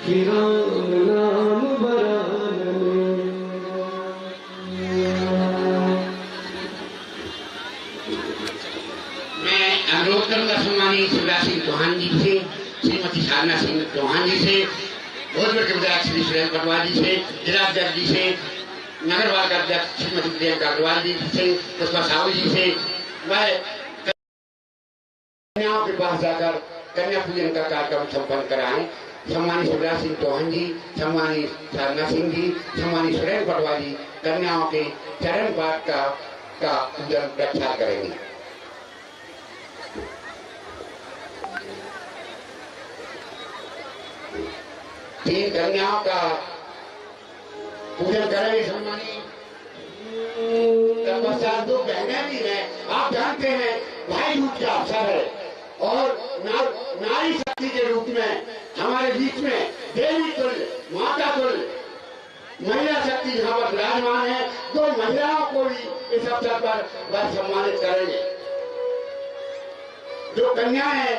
फिरान नाम बरान में। मैं अनुरोध करूंगा सम्मानित शिवराज सिंह चौहान जी से, श्रीमती साधना सिंह चौहान जी से, भोजपुर के विधायक श्री सुरेंद्र पटवाल जी से, जिलाध्यक्ष जी से, नगरपालिका का अध्यक्ष श्रीमती प्रियंका अग्रवाल जी से, पुष्पा साहू जी से, मैं कन्याओं के पास जाकर कन्या पूजन का कार्यक्रम संपन्न कराएं। सम्मानित शिवराज सिंह चौहान जी, सम्मानित साधना सिंह जी, सम्मानित सुरेंद्र पटवाल जी कन्याओं के चरण पाठ का पूजन प्रख्यात करेंगे। तीन कन्याओं का पूजन करेंगे सम्मानित। तत्पश्चात दो बहनें भी हैं। आप जानते हैं भाई दूज का अवसर है और नारी शक्ति के रूप में हमारे बीच में देवी तुल्य, माता तुल्य महिला शक्ति यहाँ पर विराजमान है। दो महिलाओं को भी इस अवसर पर वह सम्मानित करेंगे। जो कन्या है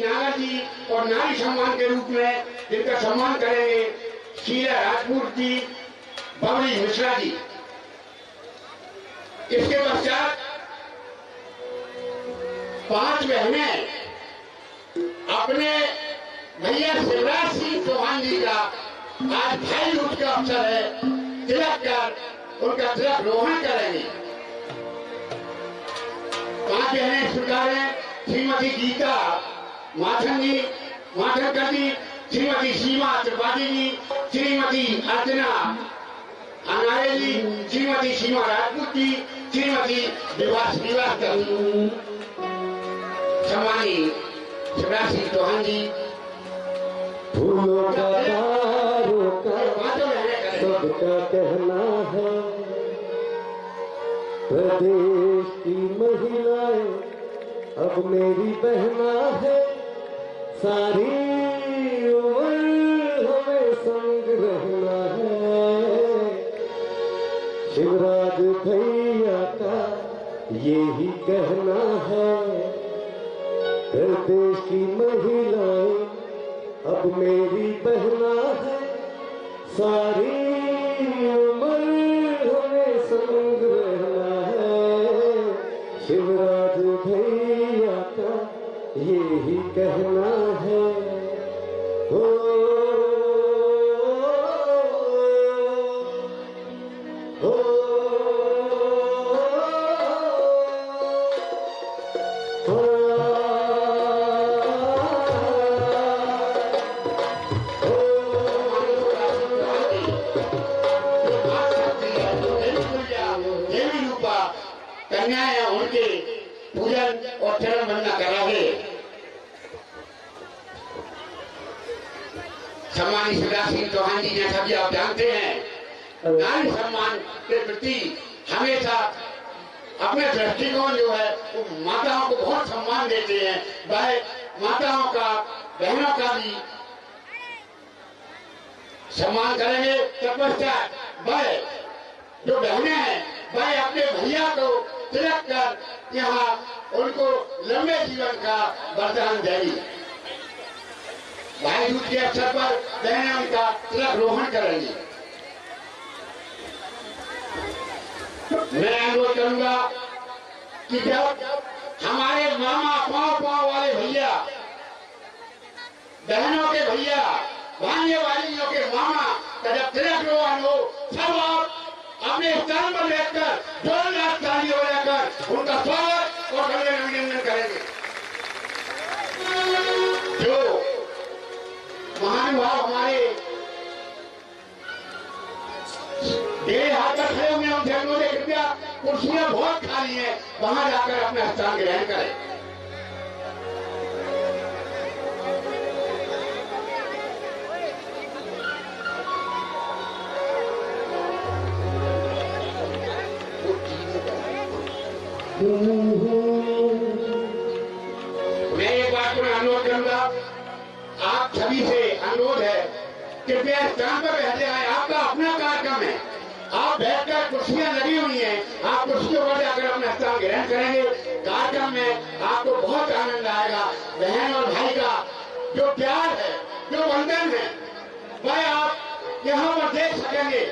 नागा जी और नारी सम्मान के रूप में जिनका सम्मान करेंगे शीला राजपूत जी, बबली मिश्रा जी। इसके पश्चात 5 बहनें अपने भैया शिवराज सिंह चौहान जी का आज भाई दूज का अवसर है, तिलक कर उनका तिलक रोहण करेंगे। 5 बहनें स्वीकार हैं। श्रीमती गीता माथनकर जी, श्रीमती सीमा त्रिपाठी जी, श्रीमती अर्चना अनारे जी, श्रीमती सीमा राजपूत जी, श्रीमती श्रीवास्तव। सम्मानित शिवराज सिंह चौहान जी फूलों का सबका कहना है, प्रदेश की महिलाएं अब मेरी बहना है, सारी उम्र हमें संग रहना है। शिवराज भैया का यही कहना है, प्रदेश की महिलाएं अब मेरी बहना है, सारी उम्र हमें संग रहना है। शिवराज भैया का यही कहना है। हो कन्याएं उनके पूजन और चरण वंदना करावे। सम्मानित शिवराज सिंह चौहान जी जैसा भी आप जानते हैं, नारी सम्मान के प्रति हमेशा अपने दृष्टिकोण जो है वो माताओं को बहुत सम्मान देते हैं। वह माताओं का, बहनों का भी सम्मान करेंगे। तत्पश्चात वह जो बहनें हैं वह अपने भैया को तिलक कर यहाँ उनको लंबे जीवन का वरदान देंगी। भाई दूज के अवसर पर बहनें उनका तिलक रोहण करेंगी। मैं अनुरोध करूंगा कि जब हमारे मामा पांव वाले भैया, बहनों के भैया, भांजे वालियों के मामा का जब तिलक रोहण हो, सब आप अपने स्थान पर बैठकर जोरदार ताली बजाकर उनका स्वागत और अभिनंदन करेंगे। जो महानुभाव हमारे डेढ़ हाथ तक खड़े हुए उनसे अनुरोध है, कृपया कुर्सियां बहुत खाली हैं, वहां जाकर अपना स्थान ग्रहण करें। मैं एक बात को अनुरोध करूंगा, आप सभी से अनुरोध है, कृपया स्थान पर बैठे आए। आपका अपना कार्यक्रम है, आप बैठकर कुर्सियां लगी हुई हैं, आप कुर्सियों करेंगे। कार्यक्रम में आपको बहुत आनंद आएगा। बहन और भाई का जो प्यार है, जो बंधन है, वह आप यहाँ पर देख सकेंगे।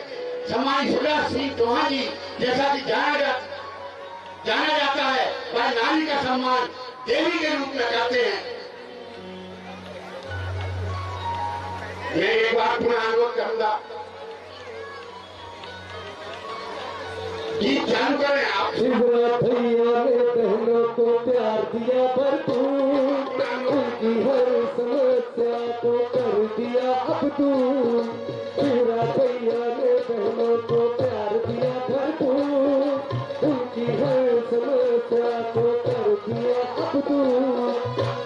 सम्मानित शिवराज सिंह चौहान जी जैसा कि जाना जाता है, वह नारी का सम्मान देवी के रूप में करते हैं। मैं एक बार पुनः अनुरोध करूंगा, गीत चालू करें आप। शिवराज भैया ने बहनों को प्यार दिया भरपूर, उनकी हर समस्या को कर दिया अब दूर। शिवराज भैया ने बहनों को प्यार दिया भरपूर, उनकी हर समस्या को कर दिया अब दूर।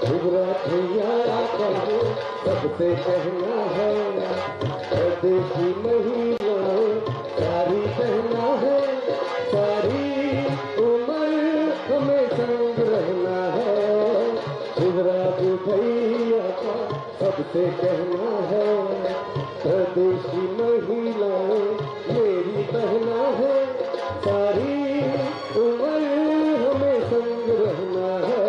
शिवराज भैया का सबसे कहना है, देश की महिलाएं सारी कहना है, सारी उम्र हमें संग रहना है। शिवराज भैया का सबसे कहना है, प्रदेश की महिलाएं मेरी बहना है, सारी उम्र हमें संग रहना है।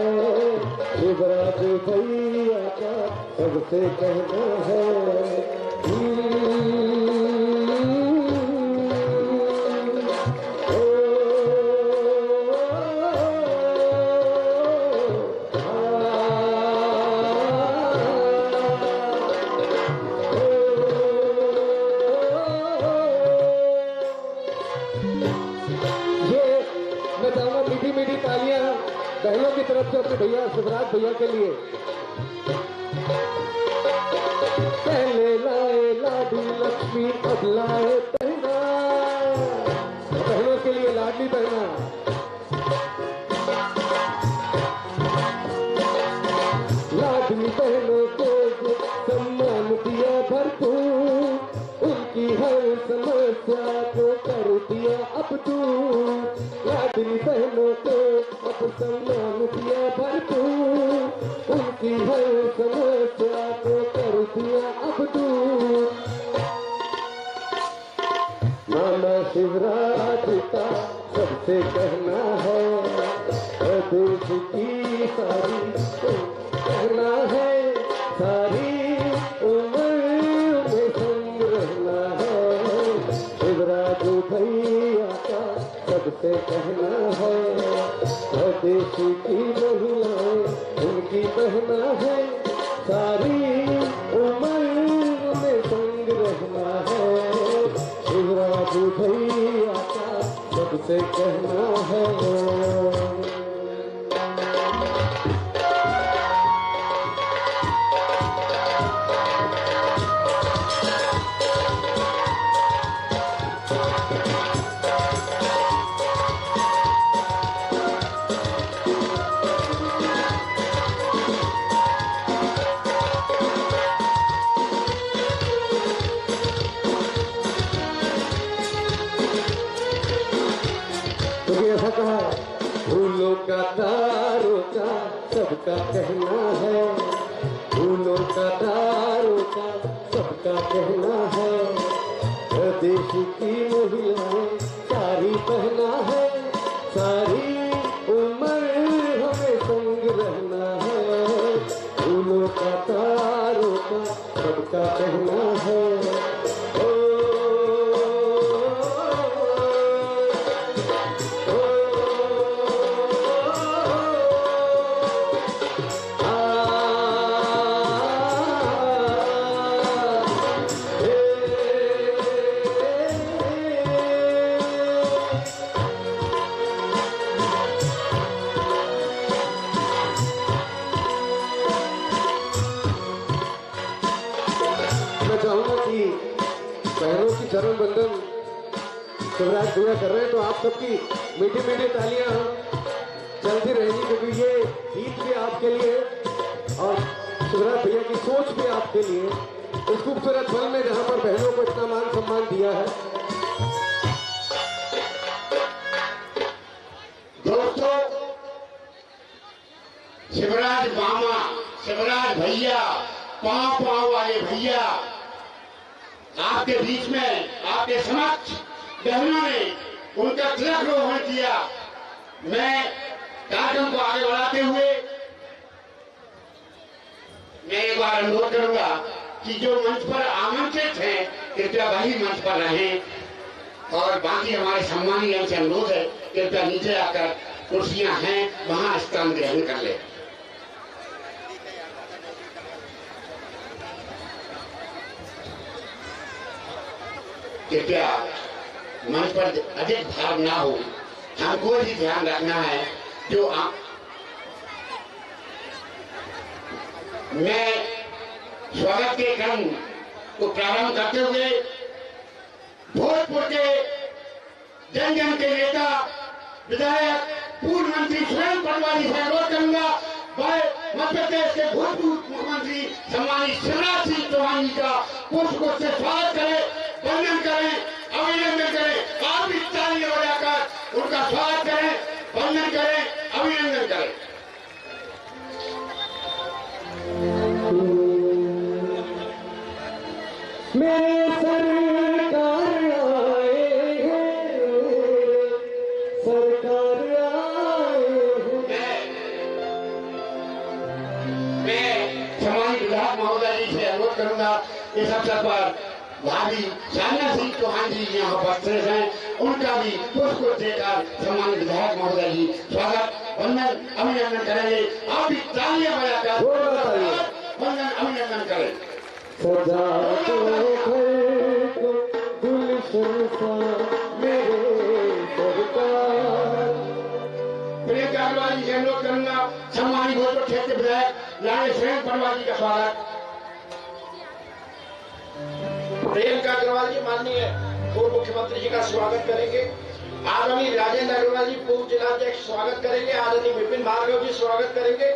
शिवराज भैया का सबसे कहना है। मीठी मीठी तालियां बहनों की तरफ से अपने भैया शिवराज भैया के लिए। पहले लाए लाडली लक्ष्मी, अब लाए पहना, बहनों के लिए लाडली पहना। लाडली बहनों को सम्मान दिया भरपूर, उनकी हर समस्या को कर दिया अब दूर। लाडली बहनों को अब सम्मान दिया भरपूर, उनकी हर समस्या को कर दिया अब दूर। मामा शिवराज का सबसे कहना है, देश की सारी कहना है, सारी उम्र में संग रहना है। शिवराज भैया का सबसे कहना है, देश की महिलाएं उनकी कहना है, सारी उम्र में संग रहना है। शिवराज भैया का सबसे कहना है। ऐसा कहा, फूलों का तारों का सबका कहना है, फूलों का तारों का सबका कहना है, देश की महिलाएं सारी पहना है, सारी उम्र हमें संग रहना है। फूलों का तारों का सबका कहना है। चाहूंगा कि बहनों की चरण बंधन शिवराज भैया कर रहे हैं, तो आप सबकी मीठी मीठी तालियां चलती रहेंगी, क्योंकि ये गीत भी आपके लिए और शिवराज भैया की सोच भी आपके लिए, इस खूबसूरत पल में जहां पर बहनों को इतना मान सम्मान दिया है। दोस्तों, शिवराज मामा, शिवराज भैया, पांव पांव वाले भैया आपके बीच में, आपके समक्ष बहनों ने उनका तिलक रोहण किया। मैं कार्यक्रम को आगे बढ़ाते हुए मैं एक बार अनुरोध करूंगा कि जो मंच पर आमंत्रित हैं कृपया वही मंच पर रहें और बाकी हमारे सम्मानी जन से अनुरोध है कृपया नीचे आकर कुर्सियां हैं वहां स्थान ग्रहण कर ले। कृपया मंच पर अधिक भार ना हो, हमको ही ध्यान रखना है। जो मैं स्वागत के क्रम को प्रारंभ करते हुए भोजपुर के जन जन के नेता विधायक पूर्व मंत्री स्वयं पटवारी से अनुरोध करूंगा मध्य प्रदेश के भूतपूर्व मुख्यमंत्री सम्मानित शिवराज सिंह चौहान जी का पुष्प से स्वागत करें, वंदन करें, अभिनंदन करें। आप भी तालियां बजाकर उनका स्वागत करें, वंदन करें, अभिनंदन करें। मेरे सरकार आए हैं, सरकार आए हैं। मैं सम्मानित विधायक महोदय जी से अनुरोध करूंगा इस अवसर पर भाभी साधना सिंह चौहान जी यहाँ उपस्थित हैं, उनका भी पुष्प देकर सम्मानित विधायक महोदय जी स्वागत वंदन अभिनंदन करेंगे। आप भी तालियां बजाकर वंदन अभिनंदन करें। सजा दो घर को गुलशन सा मेरे सरकार। प्रियंका अग्रवाल जी से अनुरोध करूंगा सम्मानित भोजपुर क्षेत्र विधायक लाड़े स्वयं पटवारी जी का स्वागत। प्रियंका अग्रवाल जी माननीय पूर्व मुख्यमंत्री जी का स्वागत करेंगे। आदरणीय राजेंद्र अग्रवाल जी पूर्व जिलाध्यक्ष स्वागत करेंगे। आदरणीय विपिन भार्गव जी स्वागत करेंगे।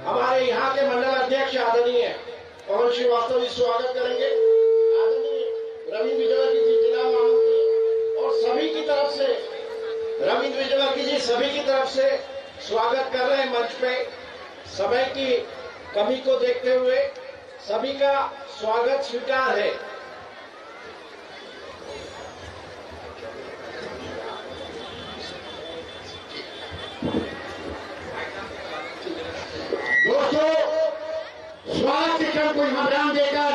हमारे यहाँ के मंडल अध्यक्ष आदरणीय पवन श्रीवास्तव जी स्वागत करेंगे। आदरणीय रविंद्र विजयवर्गीय जी जिला महामंत्री और सभी की तरफ से रविंद्र विजयवर्गीय जी सभी की तरफ से स्वागत कर रहे हैं। मंच पे समय की कमी को देखते हुए सभी का स्वागत स्वीकार है। दोस्तों स्वागत के क्रम को इनाम देकर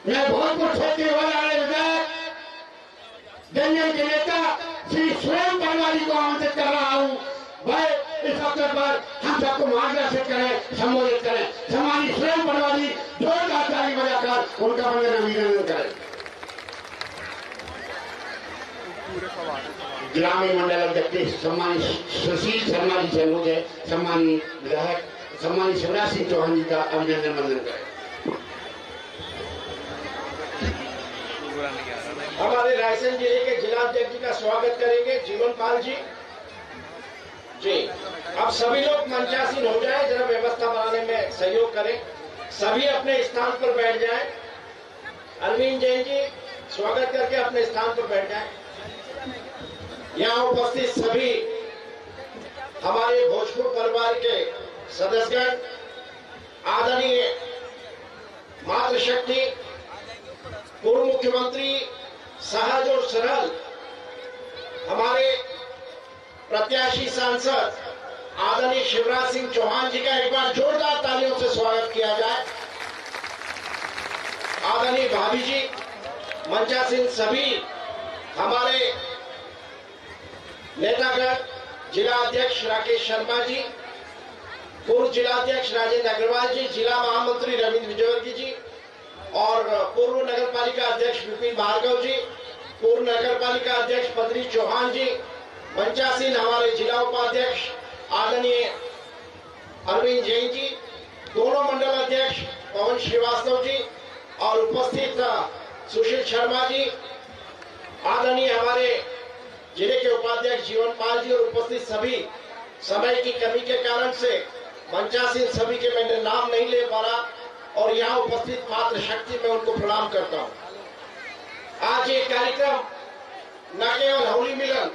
मैं भोजपुर क्षेत्र के विधायक जनजन के नेता श्री स्वयं पटवारी को आमंत्रित कर रहा हूं। वह इस अवसर पर हम सबको मार्गदर्शित करें, संबोधित करें। सम्मानित स्वयं पटवारी जोरदार ताली बजाकर उनका वंदन अभिनंदन करें। ग्रामीण मंडल अध्यक्ष सम्मानित सुशील शर्मा जी से अनुरोध है सम्मानित विधायक सम्मानित शिवराज सिंह चौहान जी का अभिनंदन वंदन करें। हमारे रायसेन जिले के जिलाध्यक्ष जी का स्वागत करेंगे जीवन पाल जी। जी अब सभी लोग मंचासीन हो जाएं, जरा व्यवस्था बनाने में सहयोग करें। सभी अपने स्थान पर बैठ जाएं। अरविंद जैन जी स्वागत करके अपने स्थान पर बैठ जाएं। यहाँ उपस्थित सभी हमारे भोजपुर परिवार के सदस्यगण, आदरणीय मातृशक्ति पूर्व मुख्यमंत्री सहज और सरल हमारे प्रत्याशी सांसद आदरणीय शिवराज सिंह चौहान जी का एक बार जोरदार तालियों से स्वागत किया जाए। आदरणीय भाभी जी, मंचासीन सभी हमारे नेतागण, जिला अध्यक्ष राकेश शर्मा जी, पूर्व जिलाध्यक्ष राजेंद्र अग्रवाल जी, जिला महामंत्री रविंद्र विजयवर्गीय जी और पूर्व नगर पालिका अध्यक्ष विपिन भार्गव जी, पूर्व नगर पालिका अध्यक्ष पद्री चौहान जी, मंचासीन हमारे जिला उपाध्यक्ष आदरणीय अरविंद जैन जी, दोनों मंडल अध्यक्ष पवन श्रीवास्तव जी और उपस्थित सुशील शर्मा जी, आदरणीय हमारे जिले के उपाध्यक्ष जीवन पाल जी और उपस्थित सभी। समय की कमी के कारण से मंचासीन सभी के मैंने नाम नहीं ले पा रहा और यहाँ उपस्थित मात्र शक्ति में उनको प्रणाम करता हूँ। आज ये कार्यक्रम न केवल होली मिलन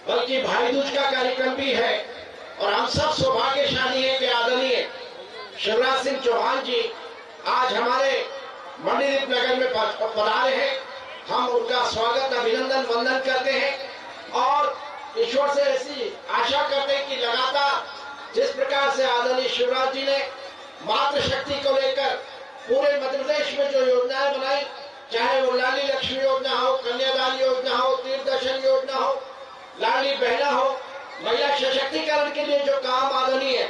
बल्कि भाई दूज का कार्यक्रम भी है और हम सब सौभाग्यशाली हैं कि आदरणीय शिवराज सिंह चौहान जी आज हमारे मंडीदीप नगर में पधारे हैं। हम उनका स्वागत अभिनंदन वंदन करते हैं और ईश्वर से ऐसी आशा करते हैं कि लगातार जिस प्रकार से आदरणीय शिवराज जी ने मातृशक्ति को लेकर पूरे मध्य प्रदेश में जो योजनाएं बनाई, चाहे वो लाडली लक्ष्मी योजना हो, कन्यादान योजना हो, तीर्थदर्शन योजना हो, लाडली बहना हो, महिला सशक्तिकरण के लिए जो काम आदरणीय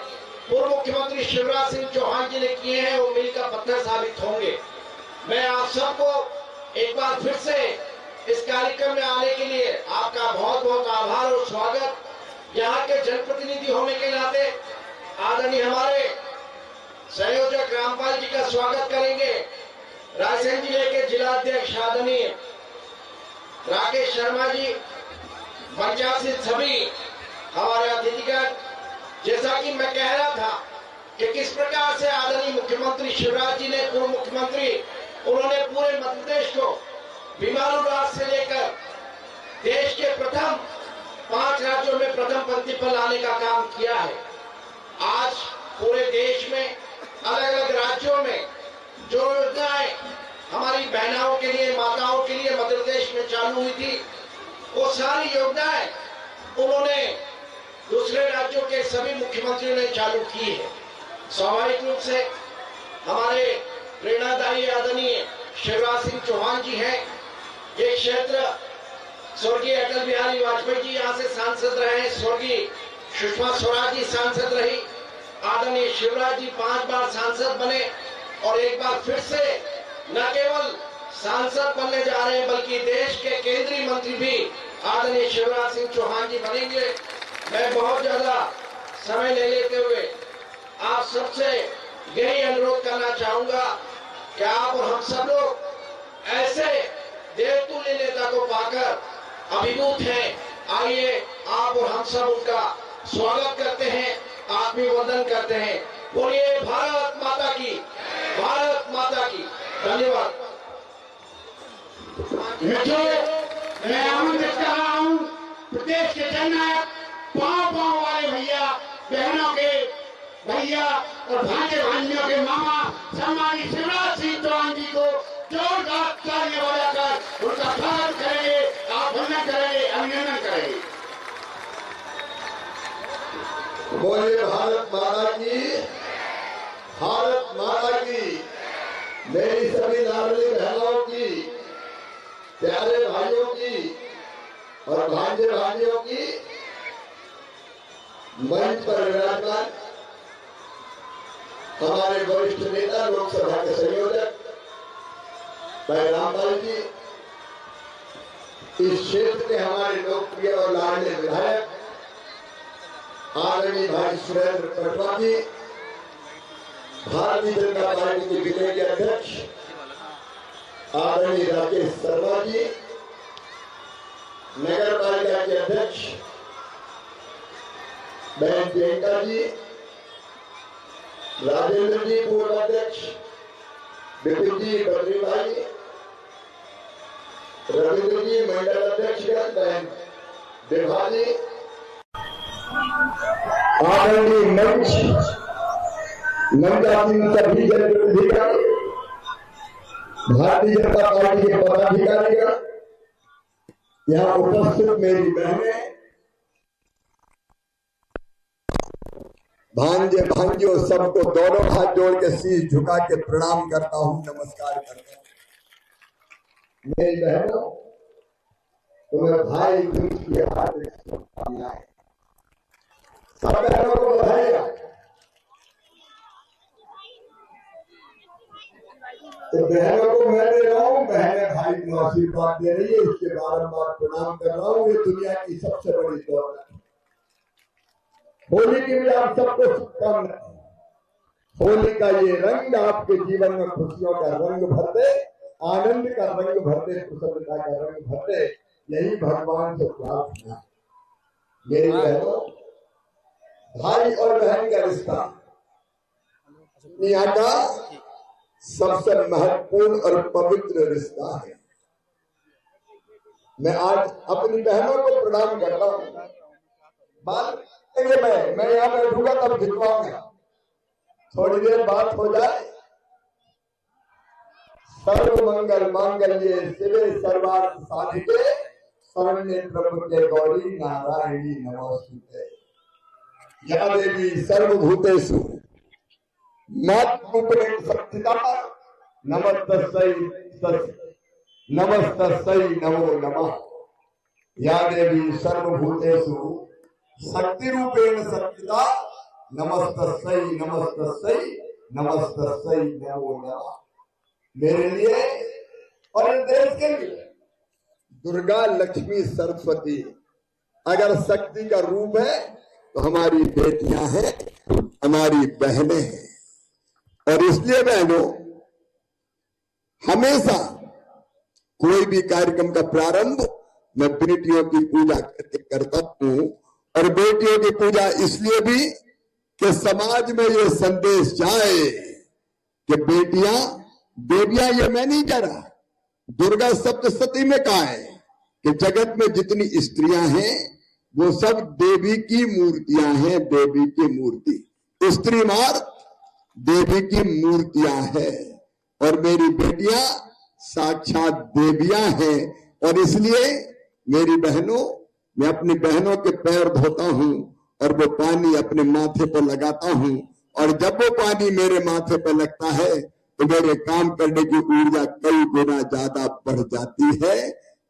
पूर्व मुख्यमंत्री शिवराज सिंह चौहान जी ने किए हैं, वो मील का पत्थर साबित होंगे। मैं आप सबको एक बार फिर से इस कार्यक्रम में आने के लिए आपका बहुत बहुत आभार और स्वागत। यहाँ के जनप्रतिनिधि होने के नाते आदरणीय हमारे संयोजक रामपाल जी का स्वागत करेंगे। रायसेन जिले के जिला अध्यक्ष आदरणीय राकेश शर्मा जी, पंचायत सभी हमारे अतिथिगण, जैसा कि मैं कह रहा था कि किस प्रकार से आदरणीय मुख्यमंत्री शिवराज जी ने, पूर्व मुख्यमंत्री, उन्होंने पूरे मध्य प्रदेश को बीमारू राज्य से लेकर देश के प्रथम 5 राज्यों में प्रथम पंक्ति पर लाने का काम किया है। आज पूरे देश में अलग अलग राज्यों में जो योजनाएं हमारी बहनाओं के लिए, माताओं के लिए मध्य प्रदेश में चालू हुई थी, वो सारी योजनाएं उन्होंने दूसरे राज्यों के सभी मुख्यमंत्रियों ने चालू की है। स्वाभाविक रूप से हमारे प्रेरणादायी आदरणीय शिवराज सिंह चौहान जी हैं। ये क्षेत्र स्वर्गीय अटल बिहारी वाजपेयी जी यहाँ से सांसद रहे, स्वर्गीय सुषमा स्वराज जी सांसद रही, आदरणीय शिवराज जी 5 बार सांसद बने और एक बार फिर से न केवल सांसद बनने जा रहे हैं बल्कि देश के केंद्रीय मंत्री भी आदरणीय शिवराज सिंह चौहान जी बनेंगे। मैं बहुत ज्यादा समय ले लेते हुए आप सबसे यही अनुरोध करना चाहूंगा कि आप और हम सब लोग ऐसे देवतुल्य नेता को पाकर अभिभूत हैं। आइए आप और हम सब उनका स्वागत करते हैं, अभिवादन करते हैं। बोलिए भारत माता की, भारत माता की। धन्यवाद। मैं आमंत्रित कर रहा हूँ प्रदेश के जननायक, पांव वाले भैया बहनों के भैया और भांजे भांजियों के मामा सम्मानित शिवराज सिंह चौहान जी को जोरदार तालियां बजाकर उनका स्वागत करेंगे, अभिनंदन करेंगे, अभिनंदन करेंगे। बोलिए भारत माता की, भारत माता की। मेरी सभी लाडली बहनों की, प्यारे भाइयों की और भांजे भांजियों की, मंच पर विराजमान हमारे वरिष्ठ नेता, लोकसभा के संयोजक भाई रामपाल जी, इस क्षेत्र के हमारे लोकप्रिय और लाडले विधायक आदरणीय भाई सुरेंद्र पटवा जी, भारतीय जनता पार्टी के जिले के अध्यक्ष आदरणीय राकेश शर्मा जी, नगर पालिका के अध्यक्ष बहन प्रियंका जी, राजेंद्र जी पूर्व अध्यक्ष, विपिन जी बद्री भाई, रविंद्र जी मंडल अध्यक्ष, बहन देवा जी, आदरणीय मंचासीन सभी जनप्रतिनिधिगण, भारतीय जनता पार्टी के पदाधिकारीगण, यहाँ उपस्थित मेरी बहनें, भांजे भांजियों, सबको दोनों हाथ जोड़ के शीश झुका के प्रणाम करता हूँ, नमस्कार करता हूँ। मेरी बहनों, तुम्हें भाई दूज की हार्दिक शुभकामनाएं। सब बहनों को बधाई। तो बहनों को मैं दे रहा हूँ, बहनें भाई को आशीर्वाद दे रही है, इसके बारंबार प्रणाम कर रहा हूँ। ये दुनिया की सबसे बड़ी दौलत है। होली की भी आप सबको शुभकामनाएं। होली का ये रंग आपके जीवन में खुशियों का रंग भर दे, आनंद का रंग भर दे, प्रसन्नता का रंग भर दे, यही भगवान से प्रार्थना। मेरी बहनों, भाई और बहन का रिश्ता दुनिया का सबसे महत्वपूर्ण और पवित्र रिश्ता है। मैं आज अपनी बहनों को प्रणाम करता हूँ। बात मैं यहाँ बैठूंगा तब खिंचवाऊंगा, थोड़ी देर बात हो जाए। सर्व मंगल मांगल्ये शिवे सर्वार्थ साधिके सर्वनेत्र के गौरी नारायणी नमोस्तुते। या देवी सर्वभूतेषु मत्रूपेण संस्थिता नमस्तस्यै नमो नमः। या देवी सर्वभूतेषु शक्ति रूपेण संस्थिता नमस्तस्यै नमो नमः। मेरे लिए और इस देश के लिए दुर्गा लक्ष्मी सरस्वती अगर शक्ति का रूप है तो हमारी बेटियां हैं, हमारी बहनें हैं। और इसलिए बहनों, हमेशा कोई भी कार्यक्रम का प्रारंभ मैं बेटियों की पूजा करता हूं। और बेटियों की पूजा इसलिए भी कि समाज में ये संदेश जाए कि बेटियां देवियां, ये मैं नहीं कह रहा, दुर्गा सप्तशती में कहा है कि जगत में जितनी स्त्रियां हैं वो सब देवी की मूर्तियां हैं, देवी की मूर्ति। स्त्री मार देवी की मूर्तियां हैं और मेरी बेटियां साक्षात देवियां हैं। और इसलिए मेरी बहनों, मैं अपनी बहनों के पैर धोता हूं और वो पानी अपने माथे पर लगाता हूं। और जब वो पानी मेरे माथे पर लगता है तो मेरे काम करने की ऊर्जा कई गुना ज्यादा बढ़ जाती है।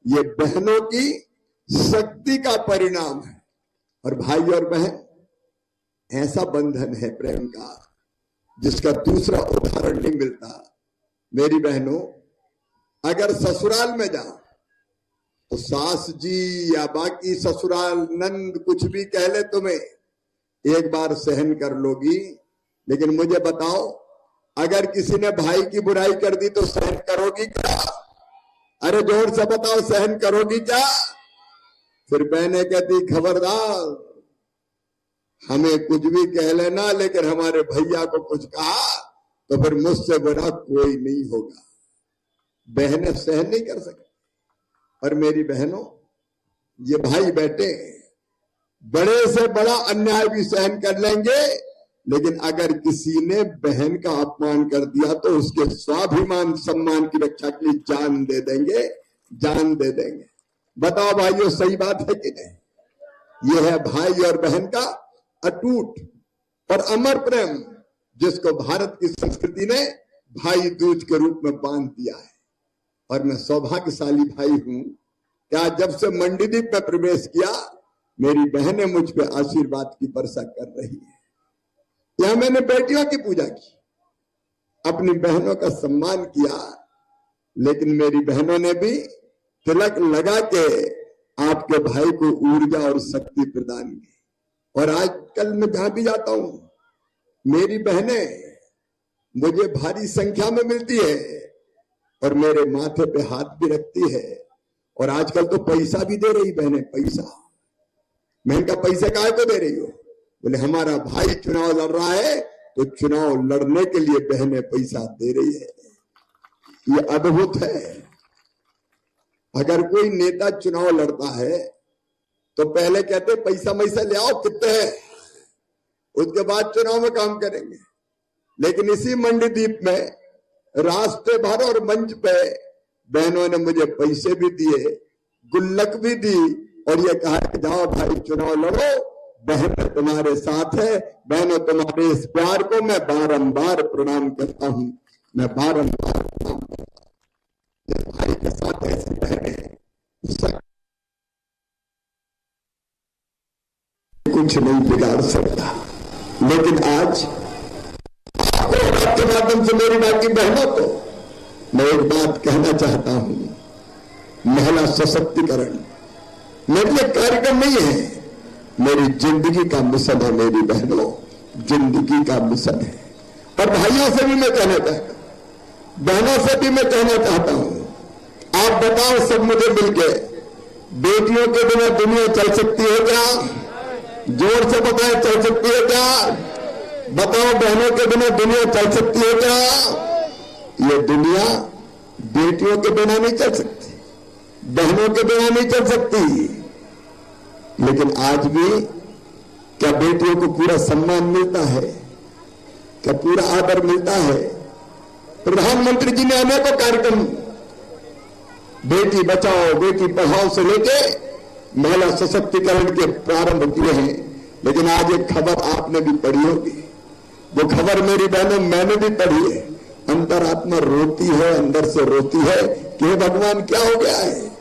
ये बहनों की शक्ति का परिणाम है। और भाई और बहन, ऐसा बंधन है प्रेम का जिसका दूसरा उदाहरण नहीं मिलता। मेरी बहनों, अगर ससुराल में जाओ तो सास जी या बाकी ससुराल नंद कुछ भी कह ले तुम्हें, एक बार सहन कर लोगी। लेकिन मुझे बताओ, अगर किसी ने भाई की बुराई कर दी तो सहन करोगी क्या? अरे जोर से बताओ, सहन करोगी क्या? फिर बहनें कहती खबरदार, हमें कुछ भी कह लेना, लेकिन हमारे भैया को कुछ कहा तो फिर मुझसे बुरा कोई नहीं होगा। बहनें सहन नहीं कर सकती। और मेरी बहनों, ये भाई बेटे बड़े से बड़ा अन्याय भी सहन कर लेंगे, लेकिन अगर किसी ने बहन का अपमान कर दिया तो उसके स्वाभिमान सम्मान की रक्षा के लिए जान दे देंगे, जान दे देंगे। बताओ भाइयों, सही बात है कि नहीं? यह है भाई और बहन का अटूट और अमर प्रेम, जिसको भारत की संस्कृति ने भाई दूज के रूप में बांध दिया है। और मैं सौभाग्यशाली भाई हूं कि आज जब से मंडीदीप में प्रवेश किया, मेरी बहनें मुझ पे आशीर्वाद की वर्षा कर रही है। यहां मैंने बेटियों की पूजा की, अपनी बहनों का सम्मान किया, लेकिन मेरी बहनों ने भी तिलक लगा के आपके भाई को ऊर्जा और शक्ति प्रदान की। और आजकल मैं जहां भी जाता हूं, मेरी बहनें मुझे भारी संख्या में मिलती है और मेरे माथे पे हाथ भी रखती है। और आजकल तो पैसा भी दे रही बहनें, पैसा। मैं इनका पैसा काहे को दे रही हो? बोले हमारा भाई चुनाव लड़ रहा है तो चुनाव लड़ने के लिए बहनें पैसा दे रही है। ये अद्भुत है। अगर कोई नेता चुनाव लड़ता है तो पहले कहते पैसा मैसा ले आओ, कितने है, उसके बाद चुनाव में काम करेंगे। लेकिन इसी मंडीदीप में रास्ते भर और मंच पे बहनों ने मुझे पैसे भी दिए, गुल्लक भी दी और ये कहा कि जाओ भाई चुनाव लड़ो, बहन तुम्हारे साथ है। बहनों, तुम्हारे इस प्यार को मैं बारंबार प्रणाम करता हूं, मैं बारंबार प्रणाम करता हूं। जिस भाई के साथ ऐसी बहनें, कुछ नहीं बिगाड़ सकता। लेकिन आज आपके माध्यम से मेरी बाकी बहनों को मैं एक बात कहना चाहता हूं, महिला सशक्तिकरण मेरे लिए कार्यक्रम नहीं है, मेरी जिंदगी का मिशन है। मेरी बहनों, जिंदगी का मिशन है। और भाइयों से भी मैं कहना चाहता हूं, बहनों से भी मैं कहना चाहता हूं, आप बताओ सब मुझे मिलके, बेटियों के बिना दुनिया चल सकती है क्या? जोर से बताएं, चल सकती है क्या? बताओ, बहनों के बिना दुनिया चल सकती है क्या? ये दुनिया बेटियों के बिना नहीं चल सकती, बहनों के बिना नहीं चल सकती। लेकिन आज भी क्या बेटियों को पूरा सम्मान मिलता है? क्या पूरा आदर मिलता है? प्रधानमंत्री जी ने अनेकों कार्यक्रम बेटी बचाओ बेटी पढ़ाओ से लेके महिला सशक्तिकरण के प्रारंभ किए हैं। लेकिन आज एक खबर आपने भी पढ़ी होगी, वो खबर मेरी बहनों मैंने भी पढ़ी है। अंतरात्मा रोती है, अंदर से रोती है कि हे भगवान क्या हो गया है।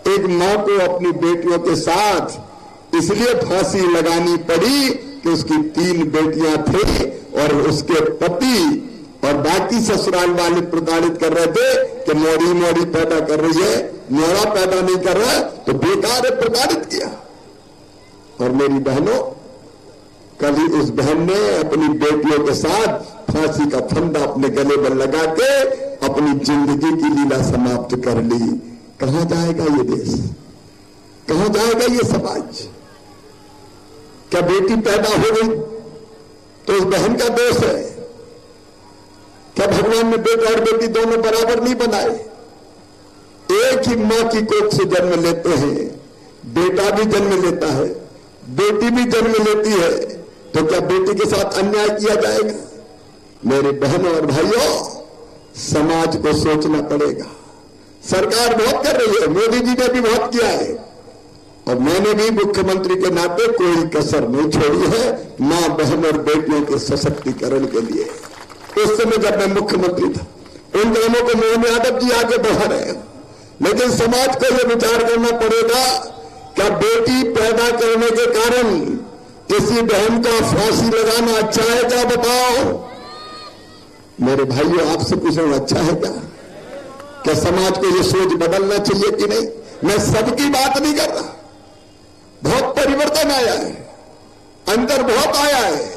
एक मां को अपनी बेटियों के साथ इसलिए फांसी लगानी पड़ी कि उसकी 3 बेटियां थी और उसके पति और बाकी ससुराल वाले प्रताड़ित कर रहे थे कि मोड़ी मोड़ी पैदा कर रही है, मोड़ा पैदा नहीं कर रहा, तो बेकार है, प्रताड़ित किया। और मेरी बहनों, कल ही उस बहन ने अपनी बेटियों के साथ फांसी का फंदा अपने गले पर लगा के अपनी जिंदगी की लीला समाप्त कर ली। कहां जाएगा ये देश, कहां जाएगा ये समाज? क्या बेटी पैदा हो गई तो उस बहन का दोष है? क्या भगवान ने बेटा और बेटी दोनों बराबर नहीं बनाए? एक ही मां की कोख से जन्म लेते हैं, बेटा भी जन्म लेता है, बेटी भी जन्म लेती है, तो क्या बेटी के साथ अन्याय किया जाएगा? मेरे बहनों और भाइयों, समाज को सोचना पड़ेगा। सरकार बहुत कर रही है, मोदी जी ने भी बहुत किया है, और मैंने भी मुख्यमंत्री के नाते कोई कसर नहीं छोड़ी है मां बहन और बेटियों के सशक्तिकरण के लिए। उस समय जब मैं मुख्यमंत्री था, उन कामों को मोहन यादव जी आगे बढ़ा रहे हैं, लेकिन समाज को यह विचार करना पड़ेगा, क्या बेटी पैदा करने के कारण किसी बहन का फांसी लगाना अच्छा है? क्या बताओ मेरे भाइयों, आपसे पूछना अच्छा है क्या? क्या समाज को यह सोच बदलना चाहिए कि नहीं? मैं सबकी बात नहीं कर रहा, बहुत परिवर्तन आया है, अंतर बहुत आया है,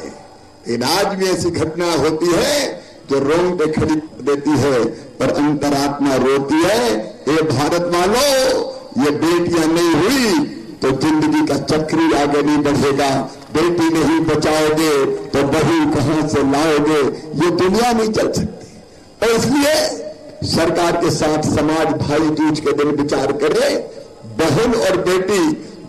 लेकिन आज भी ऐसी घटना होती है जो रोंगटे खड़ी कर देती है, पर अंतरात्मा रोती है। ये भारत वालों, ये बेटियां नहीं हुई तो जिंदगी का चक्र ही आगे नहीं बढ़ेगा। बेटी नहीं बचाओगे तो बहू कहां से लाओगे? ये दुनिया नहीं चल सकती। और इसलिए सरकार के साथ समाज भाई दूज के दिन विचार करे। बहन और बेटी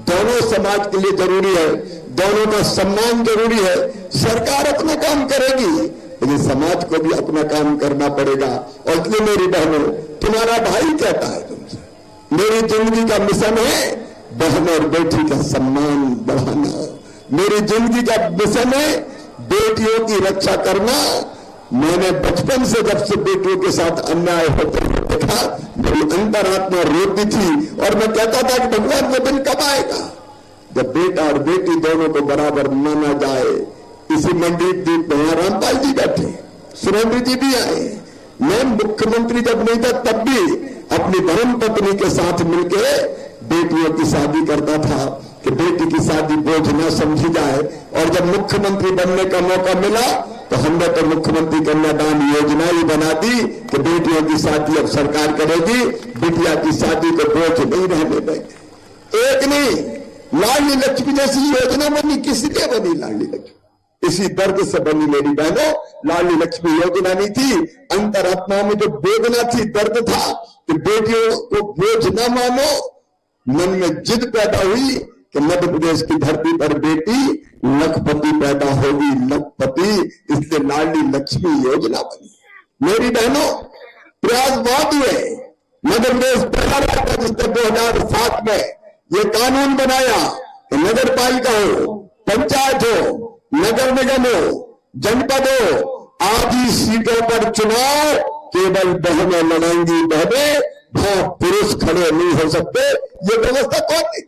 दोनों समाज के लिए जरूरी है, दोनों का सम्मान जरूरी है। सरकार अपना काम करेगी, लेकिन समाज को भी अपना काम करना पड़ेगा। और इसलिए मेरी बहनों, तुम्हारा भाई कहता है तुमसे, मेरी जिंदगी का मिशन है बहन और बेटी का सम्मान बढ़ाना। मेरी जिंदगी का मिशन है बेटियों की रक्षा करना। मैंने बचपन से जब से बेटियों के साथ अन्याय होते देखा, मेरी अंतरात्मा रोती थी और मैं कहता था कि भगवान वो दिन कब आएगा जब बेटा और बेटी दोनों को बराबर माना जाए। इसी मंडी द्वीप में रामपाल जी बैठे, सुरेंद्र जी भी आए। मैं मुख्यमंत्री जब नहीं था तब भी अपनी धर्म पत्नी के साथ मिलकर बेटियों की शादी करता था कि बेटी की शादी बोझ न समझी जाए। और जब मुख्यमंत्री बनने का मौका मिला तो हमने तो मुख्यमंत्री कन्यादान योजना ही बना दी कि बेटियों की शादी अब सरकार करेगी, बिटिया की शादी को बोझ नहीं रहने देंगे। एक नहीं, लाडली लक्ष्मी जैसी योजना बनी। किस लिए बनी लाडली लक्ष्मी? इसी दर्द से बनी मेरी बहनों। लाडली लक्ष्मी योजना नहीं थी, अंतरात्मा में जो वेदना थी, दर्द था कि बेटियों को बोझ न मानो। मन में जिद पैदा हुई कि मध्य प्रदेश की धरती पर बेटी लखपति पैदा होगी, लखपति, इसलिए लाडली लक्ष्मी योजना बनी। मेरी बहनों, प्रयास बहुत हुए। मध्य प्रदेश पहला राज्य था जिसने 2007 में ये कानून बनाया कि नगर पालिका हो, पंचायत हो, नगर निगम हो, जनपद हो, आदि सीटों पर चुनाव केवल बहनें लड़ेंगी। बहनें, भाव पुरुष खड़े नहीं हो सकते। ये व्यवस्था कौन ने की?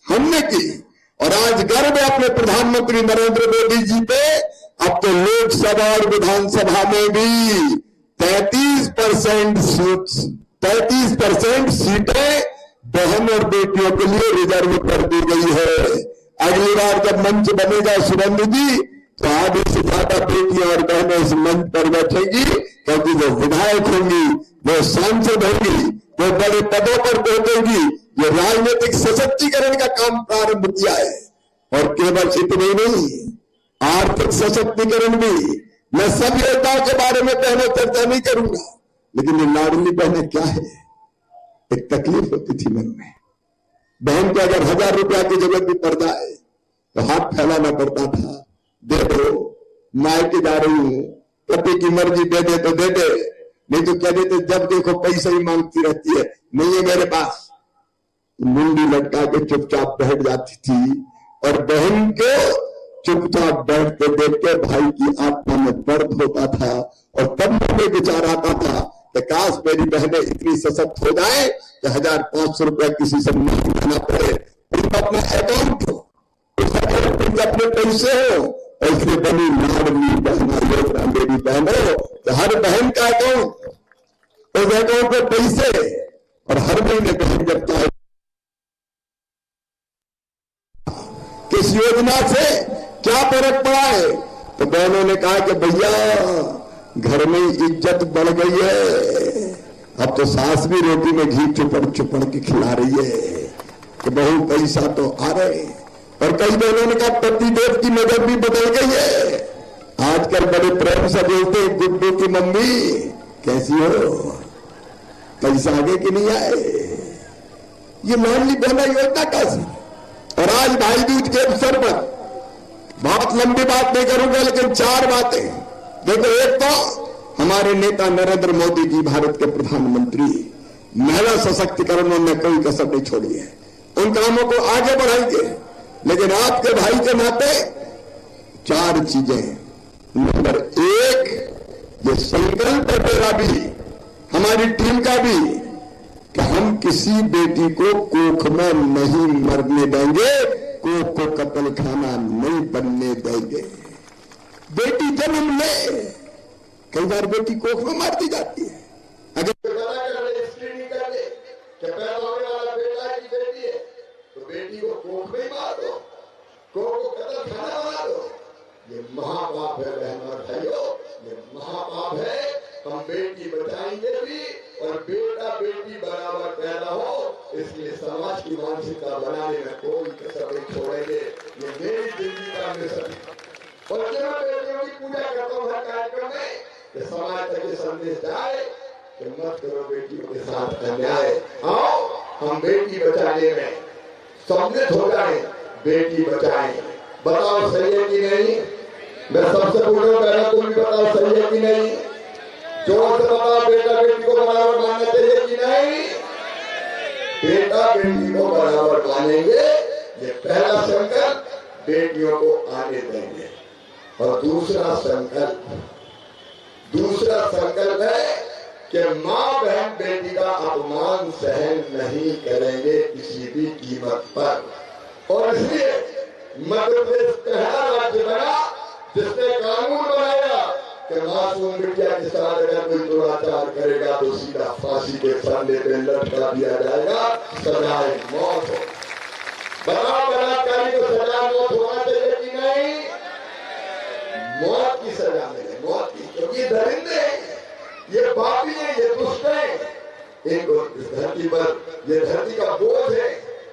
हमने की। और आज गर्व है अपने प्रधानमंत्री नरेंद्र मोदी जी पे। अब तो लोकसभा और विधानसभा में भी 33% सीटें बहन और बेटियों के लिए रिजर्व कर दी गई है। अगली बार जब मंच बनेगा सुरेंद्र जी, तो आधे से ज्यादा बेटियां और बहनें इस मंच पर बैठेंगी, क्योंकि वो विधायक होंगी, वो सांसद होंगी, वो बड़े पदों पर पहुंचेंगी। ये राजनीतिक सशक्तिकरण का काम प्रारंभ किया है। और केवल इतने ही नहीं, आर्थिक सशक्तिकरण भी। मैं सब योजनाओं के बारे में पहले चर्चा नहीं करूंगा, लेकिन ये लाडली बहनें क्या है? एक तकलीफ होती थी मन में। बहन को अगर 1000 रुपया की जरूरत भी पड़ जाए तो हाथ फैलाना पड़ता था, दे दो, मायके जा रही हूं, पति की मर्जी, दे दे तो दे दे, नहीं तो कह देते जब देखो पैसा ही मांगती रहती है, नहीं है मेरे पास। मुंडी लटका के चुपचाप बैठ जाती थी और बहन को चुपचाप बैठते देख के भाई की आत्मा में दर्द होता था और तब मुझे विचार आता था कि काश मेरी बहनें इतनी सशक्त हो जाए कि 1500 रुपया किसी से नहीं देना पड़े, अपना अकाउंट हो, उस अकाउंट में अपने पैसे हो। ऐसे बनी लाडली बहना योजना मेरी बहनों, तो हर बहन का अकाउंट, उस अकाउंट में पैसे, और हर महीने बहन जब चाहे किस योजना से क्या फर्क पड़ा है। तो बहनों ने कहा कि भैया घर में इज्जत बढ़ गई है, अब तो सास भी रोटी में घी चुपड़ के खिला रही है कि बहू पैसा तो आ रहे। और कई बहनों ने कहा पतिदेव की नजर भी बदल गई है, आजकल बड़े प्रेम से बोलते गुड्डू की मम्मी कैसी हो, पैसा आगे कि नहीं आए। ये लाडली बहना योजना कैसी। और आज भाई दूज के अवसर पर बहुत लंबी बात नहीं करूंगा, लेकिन 4 बातें देखो। एक तो हमारे नेता नरेंद्र मोदी जी, भारत के प्रधानमंत्री, महिला सशक्तिकरण में कोई कसर नहीं छोड़ी है, उन कामों को आगे बढ़ाएंगे। लेकिन आपके भाई के नाते 4 चीजें। नंबर 1, ये संकल्प मेरा भी, हमारी टीम का भी, कि हम किसी बेटी को कोख में नहीं मरने देंगे, कोख को कत्ल खाना नहीं बनने देंगे। बेटी जन्म ले, कई बार बेटी कोख में मार दी जाती है। अगर स्क्रीनिंग कर ले कि पैदा होने वाला बेटा की बेटी है तो बेटी को कोख में मार दो, कोख को कत्ल खाना बना दो। ये महापाप है बहन और भाइयों, ये महापाप है। हम बेटी बचाएंगे भी और बेटा बेटी बराबर पैदा हो, इसलिए समाज की मानसिकता बनाने में कोई कसर नहीं छोड़ेंगे। ये मेरी जिंदगी का मिशन है। और जब मैं बेटियों की पूजा करता हूँ हर कार्यक्रम में, कि समाज तक ये संदेश जाए कि मत करो बेटियों के साथ अन्याय। आओ हम बेटी बचाने में सम्मिलित हो जाए, बेटी बचाएं। बताओ सही है कि नहीं? मैं सबसे पूछूं, पहले तुम भी बताओ सही है कि नहीं? जोर से बताओ, बेटा बेटी को बराबर मानना चाहिए कि नहीं? बेटा बेटी को बराबर मानेंगे, ये पहला संकल्प, बेटियों को आने देंगे। और दूसरा संकल्प है कि माँ बहन बेटी का अपमान सहन नहीं करेंगे किसी भी कीमत पर। और इसलिए मध्य प्रदेश पहला राज्य बना जिसने कानून बनाया कि मासूम बिटिया के साथ अगर कोई दुराचार करेगा तो सीधा फांसी के फंदे पे लटका दिया जाएगा, सजाए मौत हो। बलात्कारी को सजा मौत होना चाहिए कि नहीं? मौत की सजा मिले, मौत की, क्योंकि दरिंदे हैं, ये पापी है, ये दुष्ट है, इनको इस धरती पर, ये धरती का बोझ है,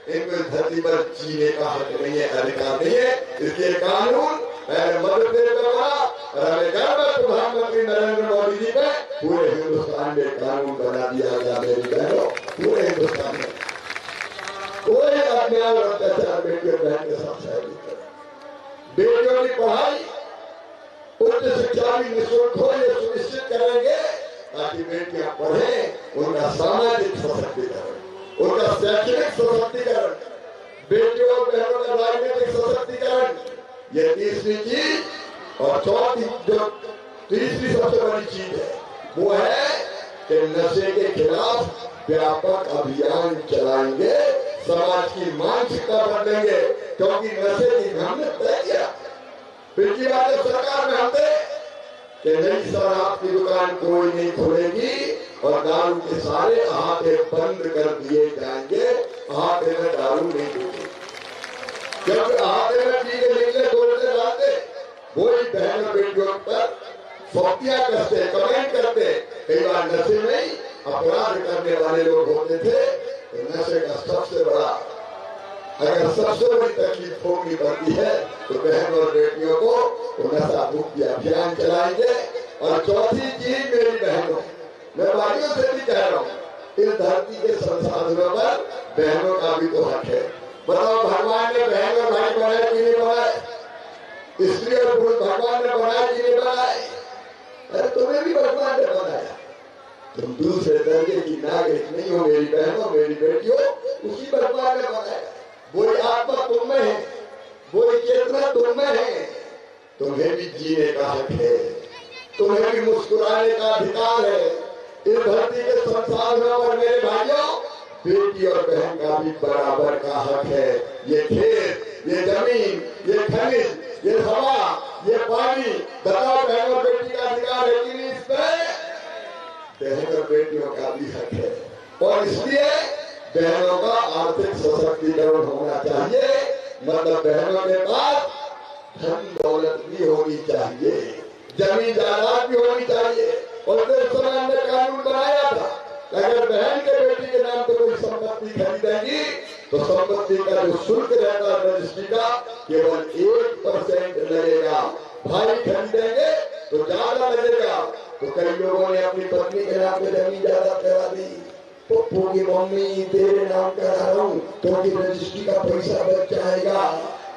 इनको इस धरती पर जीने का हक नहीं है, अधिकार नहीं है। इसलिए कानून पहले मध्य प्रदेश में बना और हमें गर्व है प्रधानमंत्री नरेंद्र मोदी जी पे, पूरे हिंदुस्तान में कानून बना दिया गया। मेरी बहनों, पूरे हिंदुस्तान में कोई अन्याय और अत्याचार बेटियों बहन के साथ सहन नहीं करे। बेटियों की पढ़ाई, उच्च शिक्षा भी निःशुल्क हो, ये सुनिश्चित करेंगे ताकि बेटियां पढ़ें, उनका सामाजिक सशक्तिकरण, उनका शैक्षणिक सशक्तिकरण, बेटियों और बहनों का राजनीतिक सशक्तिकरण, ये तीसरी चीज। और चौथी, जो तीसरी सबसे बड़ी चीज है, वो है कि नशे के खिलाफ व्यापक अभियान चलाएंगे, समाज की मानसिकता बदलेंगे। क्योंकि नशे की हमने तय किया, पिछली बार जब सरकार में हम थे कि नई शराब की दुकान कोई नहीं खोलेगी और दारू के सारे अहाते बंद कर दिए जाएंगे, अहाते में दारू नहीं होगी। क्योंकि अहाते में पी के निकले दौड़ते जाते, वही बहन बेटियों पर फोटियां करते, कमेंट करते, कई बार नशे में ही अपराध करने वाले लोग होते थे। तो नशे का सबसे बड़ा, अगर सबसे बड़ी तकलीफ होगी पड़ती है तो बहन और बेटियों को तो नशा मुक्ति अभियान चलाएंगे। और चौथी चीज मेरी बहनों, मैं भाइयों से भी कह रहा हूँ, इस धरती के संसाधनों पर बहनों का भी तो हक है। बताओ, भगवान ने बहन और भाई बनाए कि नहीं बनाए? स्त्री और पुरुष भगवान ने बनाए कि नहीं बनाए? अरे तुम्हें भी भगवान ने बनाया, तुम दूसरे दर्जे की नागरिक नहीं हो मेरी बहनों, मेरी बेटियों। उसी भगवान ने बनाया, वही आत्मा तुम में है, वही चेतना तुम में है। तुम्हें भी जीने का हक है, तुम्हें भी मुस्कुराने का अधिकार है। इस धरती के संसार में और मेरे भाइयों, बेटी और बहन का भी बराबर का हक है। ये खेत, ये जमीन, ये खनिज, ये हवा, ये पानी, बताओ बहन और बेटी का अधिकार है कि नहीं? इस पे बहन और बेटियों का भी हक है। और इसलिए बहनों का आर्थिक सशक्तिकरण होना चाहिए। मतलब बहनों के पास धन दौलत भी होनी चाहिए, जमीन जायदाद भी होनी चाहिए। और उस समय हमने कानून बनाया था, अगर बहन के बेटी के नाम पे कोई संपत्ति खरीदेगी तो संपत्ति का जो शुल्क रहता है रजिस्ट्री का, केवल 1% लगेगा। भाई खरीदेंगे तो ज्यादा लगेगा। तो कई लोगों ने अपनी पत्नी के नाम पे जमीन जायदाद करा दी। पप्पू की मम्मी तेरे नाम करा रहा हूँ क्योंकि रजिस्ट्री का पैसा बच जाएगा।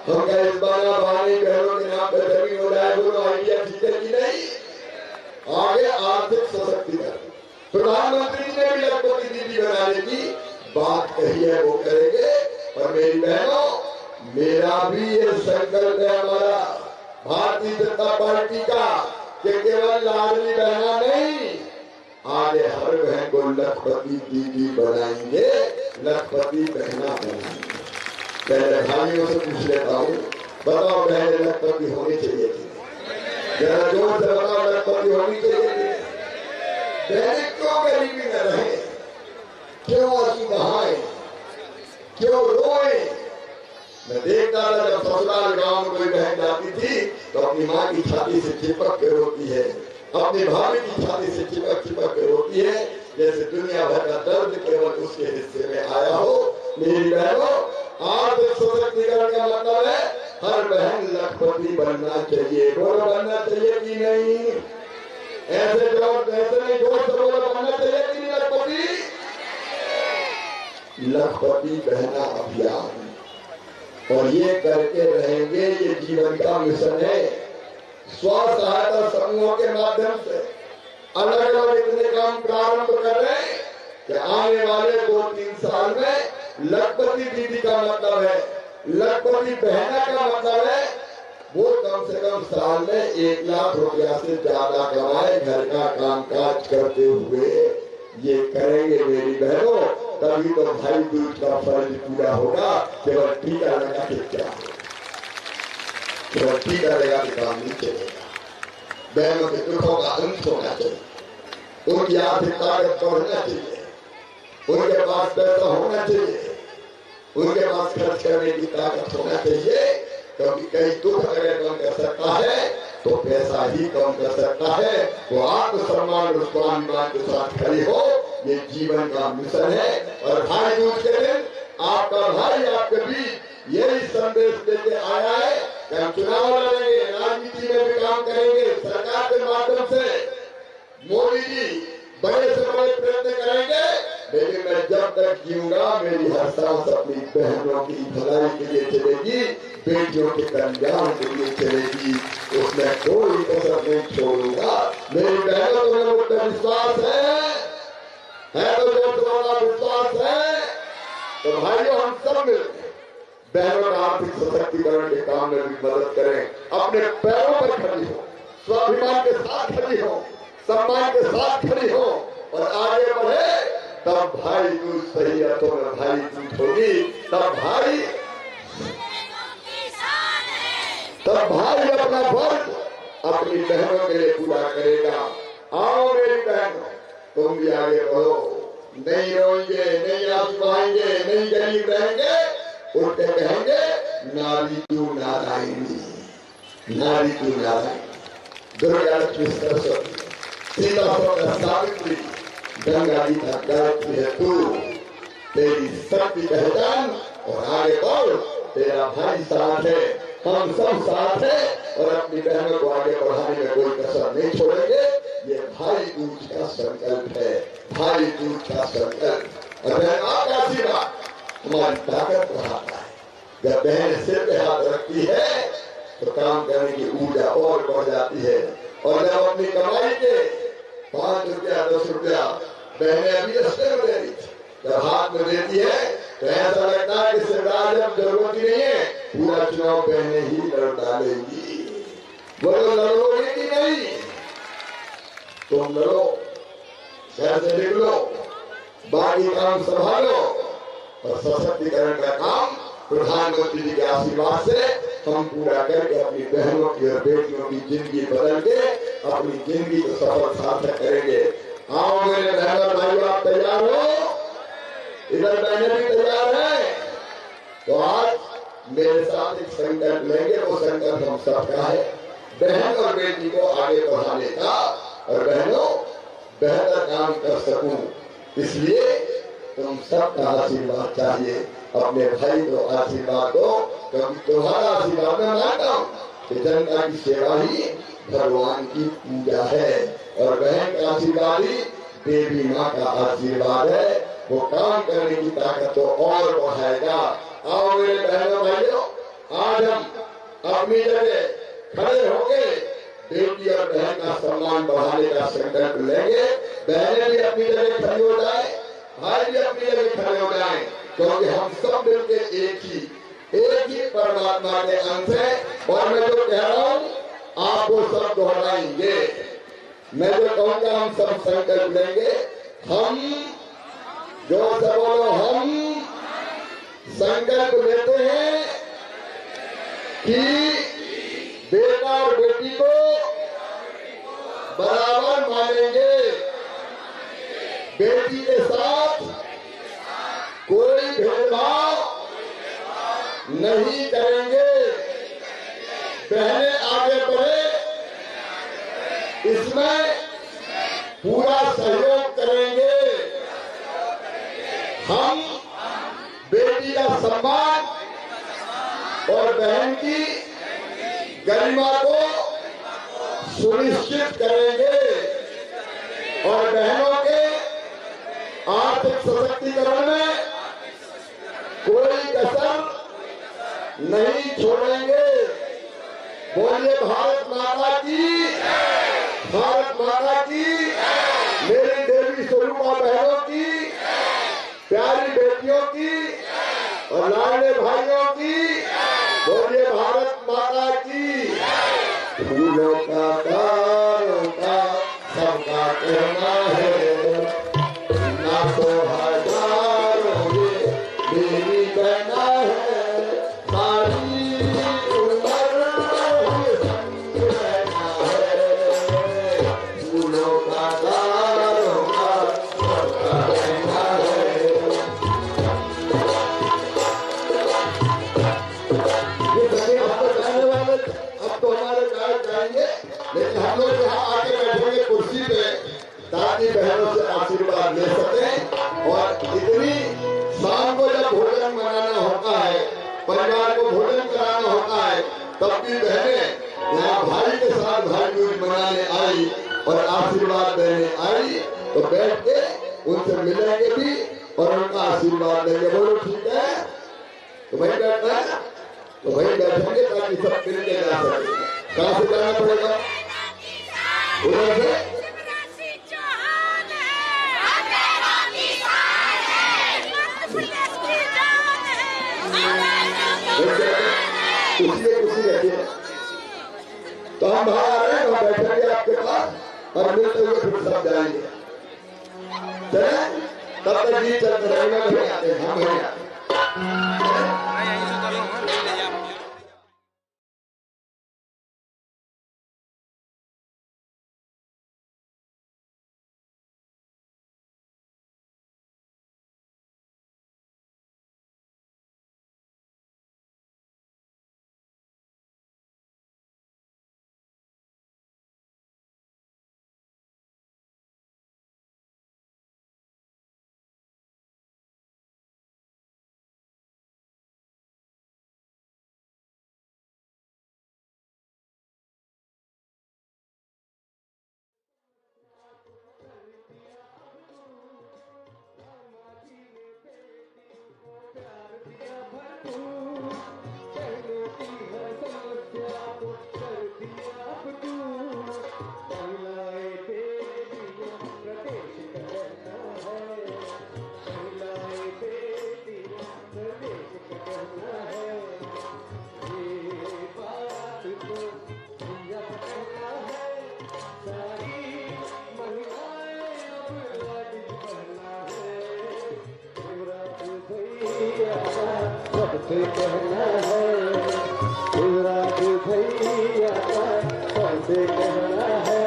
हम क्या इस बार भाई बहनों के नाम पर जमीन हो जाए, बोलो आइडिया ठीक है कि नहीं? आगे आर्थिक सशक्तिकरण, प्रधानमंत्री ने भी लखपति दीदी बनाने की बात कही है, वो करेंगे। और मेरी बहनों, मेरा भी ये संकल्प है हमारा भारतीय जनता पार्टी का कि केवल लाडली बहना नहीं, आगे हर बहन को लखपति दीदी बनाएंगे, लखपति बहना बनाएंगे। पहले भाइयों से पूछ लेता हूँ, बताओ बहने लखपति होनी चाहिए थी? जरा जोर से बताओ, लखपति होनी चाहिए थी? बहने क्यों गरीबी में रहे, क्यों आंसू बहाए, क्यों रोए? मैं देखता था जब ससुराल गांव में कोई बहन जाती थी तो अपनी माँ की छाती से चिपक के रोती है, अपनी भाभी की छाती से चिपक चिपक के रोती है, जैसे दुनिया भर का दर्द केवल उसके हिस्से में आया हो। मेरी बहनों, आर्थिक सशक्तिकरण का मतलब है हर बहन लखपति बनना चाहिए। बोलो बनना चाहिए कि नहीं? ऐसे नहीं जोर से बोलो, बनना चाहिए कि नहीं लखपति? लखपति बहना अभियान, और ये करके रहेंगे, ये जीवन का मिशन है। स्व सहायता समूहों के माध्यम से अलग अलग इतने काम प्रारंभ कर रहे हैं कि आने वाले 2-3 साल में लखपति दीदी का मतलब है, लखपति बहना का मतलब है वो कम से कम साल में 1 लाख रुपया से ज्यादा कमाए, घर का कामकाज करते हुए। ये करेंगे मेरी बहनों, तभी तो भाई दूज का फर्ज पूरा होगा। केवल टीका लगा के क्या, केवल टीका लगा के काम नहीं चलेगा। बहनों के दुखों का अंत होना चाहिए, उनकी आर्थिक ताकत बढ़ना चाहिए, उनके पास पैसा होना चाहिए, उनके पास खर्च करने की ताकत होना चाहिए। क्योंकि कई दुख अगर कम कर सकता है तो पैसा ही कम कर सकता है। वो आत्मसम्मान और स्वाभिमान के साथ खड़ी हो, ये जीवन का मिशन है। और भाई दूज के दिन आपका भाई आपके बीच यही संदेश देके आया है कि हम चुनाव लड़ेंगे, राजनीति में भी काम करेंगे, सरकार के माध्यम से मोदी जी बड़े से बड़े प्रयत्न करेंगे। लेकिन मैं जब तक जीऊंगा मेरी हर सांस अपनी बहनों की भलाई के लिए चलेगी, बेटियों के कल्याण के लिए चलेगी, उसमें कोई कसर नहीं छोड़ूंगा। मेरी बहनों, तुम्हें मुझ पर विश्वास है तो जो तुम्हारा विश्वास है तो भाइयों हम सब मिलकर बहनों का आर्थिक सशक्तिकरण के काम में भी मदद करें। अपने पैरों पर खड़ी हो, स्वाभिमान के साथ खड़ी हो, सम्मान के साथ खड़ी हो और आगे बढ़े। तब भाई दूज सही अर्थों में भाई दूज होगी। तब भाई अपना फर्ज अपनी बहनों के लिए पूरा करेगा। आओ मेरी बहनों, तुम भी आगे बढ़ो, नहीं रोएंगे, नहीं आंसू बहाएंगे, नहीं गरीब रहेंगे, उठ के कहेंगे नारी तू नारायणी, नारी तू नारायणी। दुर्गा लक्ष्मी सरस्वती, सीता सौदा सावित्री, गंगा गीता गायत्री है तू, तेरी शक्ति पहचान और आगे बढ़। तेरा भाई साथ है, हम सब साथ है और अपनी बहनों को आगे बढ़ाने में कोई कसर नहीं छोड़ेंगे। ये भाई दूज का संकल्प है, भाई दूज का संकल्प। और बहन आपका आशीर्वाद हमारी ताकत बढ़ाता है। जब बहन सिर पे हाथ रखती है तो काम करने की ऊर्जा और बढ़ जाती है। और जब अपनी कमाई के 5 रुपया 10 रुपया बहनें अभी रस्ते में दे रही थी, जब हाथ में देती है तो ऐसा लगता है कि शिवराज अब जरूरत ही नहीं है, पूरा चुनाव बहनें ही लड़ डालेंगी। बोलो लड़ोगे कि नहीं? तुम लड़ो, घर से निकलो, बाकी काम संभालो और सशक्तिकरण का काम प्रधानमंत्री जी के आशीर्वाद से हम पूरा करके अपनी बहनों की और बेटियों की जिंदगी बदल के अपनी जिंदगी को सफल सार्थक करेंगे। आओ मेरे बहन और भाइयों, आप तैयार हो? इधर बहनें भी तैयार हैं? तो आज मेरे साथ एक संकल्प लेंगे, वो संकल्प हम सबका है, बहन और बेटी को आगे बढ़ाने का और बहनों बेहतर काम कर सकूं, इसलिए तुम सबका आशीर्वाद चाहिए। अपने भाई को आशीर्वाद दो, क्योंकि तुम्हारा आशीर्वाद मैं मानता हूं कि जनता की सेवा ही भगवान की पूजा है और बहन का आशीर्वाद ही देवी माँ का आशीर्वाद है, वो काम करने की ताकत तो और बढ़ाएगा। आओ मेरे बहनों भाइयों, आज हम अपनी जगह खड़े होके बेटी और बहन का सम्मान बढ़ाने का संकल्प लेंगे। बहनें भी अपनी जगह खड़ी हो जाए, भाई भी अपनी जगह खड़े हो जाए, क्योंकि हम सब मिलकर एक ही परमात्मा के अंश हैं। और मैं जो कह रहा हूँ आप वो सब दोहराएंगे। मैं जो कहूँगा हम सब संकल्प लेंगे। हम जो सब बोलो, हम संकल्प लेते हैं कि बेटा और बेटी को बराबर मानेंगे, बेटी के साथ कोई भेदभाव नहीं करेंगे, बहनें आगे बढ़े इसमें पूरा सहयोग करेंगे। हम बेटी का सम्मान और बहन की गरिमा को सुनिश्चित करेंगे और बहनों के आर्थिक सशक्तिकरण में कोई कसर नहीं छोड़ेंगे। बोलिए भारत माता की, भारत माता की, मेरी देवी स्वरूपा बहनों की, प्यारी बेटियों की और लाडले भाइयों की, बोलिए भारत माता की। फूलों का तारों का सबका कहना है, ना तो हजारों ये मेरी कहना है, सारी उम्र ये संग रहना है। फूलों का तारों का सबका कहना है। ये सभी आपको जाने वाले अब तो हमारे गायक जाएंगे, लेकिन हम लोग यहाँ आके बैठेंगे कुर्सी पे ताकि बहनों से आशीर्वाद ले सकें। और इतनी शाम को जब भोजन बनाना होता है, परिवार को भोजन कराना होता है, तब भी बहनें यहाँ भाई के साथ भाई दूज मनाने आई और आशीर्वाद देने आई, तो बैठ के उनसे मिलेंगे भी और उनका आशीर्वाद देंगे। बोलो ठीक है? तो वही बैठना है, तो वही बैठेंगे ताकि सब मिल के जा सके। कहाँ से जाना पड़ेगा? उधर से कुर्सी रखिए, तो हम बाहर आ रहे हैं, हम बैठेंगे आपके पास और मिलते हुए फिर सब जाएंगे। चले तब तक ये चलते रहेगा, नहीं आते हम नहीं आते। सबसे कहना है, शिवराज भैया का सबसे कहना है।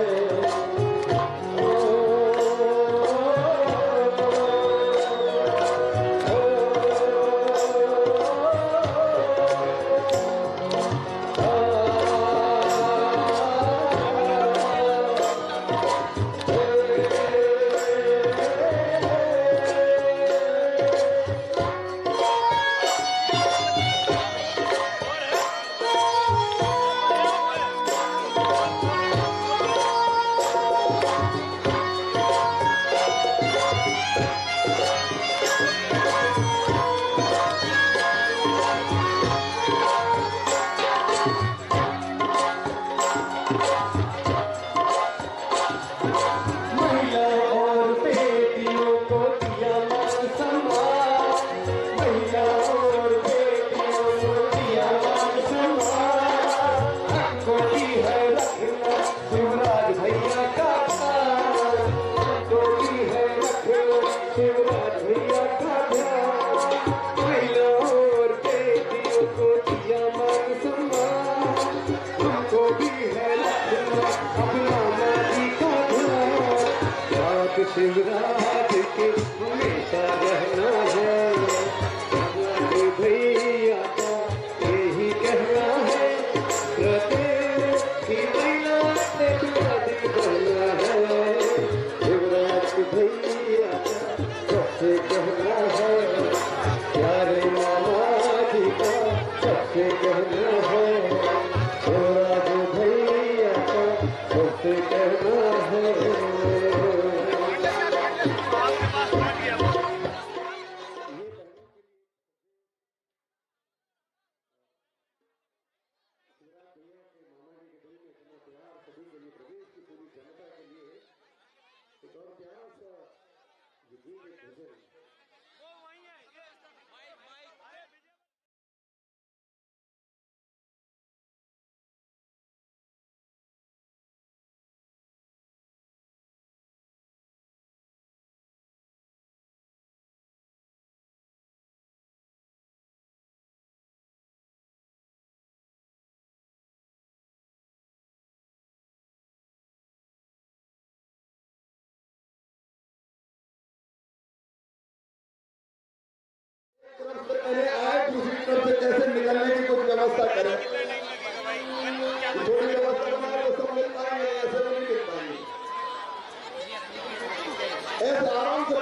शिवराज के हमेशा रहना है, भैया का यही कहना है। प्रत्येक की महिला से शादी करना है, शिवराज भैया का सबसे कहना है। प्यारे मामा जी का सबसे कहना है, शिवराज भैया का सबसे कहना है। और प्यारा सा ये गीत एक भजन पहले आए, दूसरी तरफ से कैसे निकलने की कुछ व्यवस्था करें। थोड़ी व्यवस्था बनाए तो सब मिल पाएंगे, ऐसे तो नहीं मिल पाएंगे। ऐसे आराम से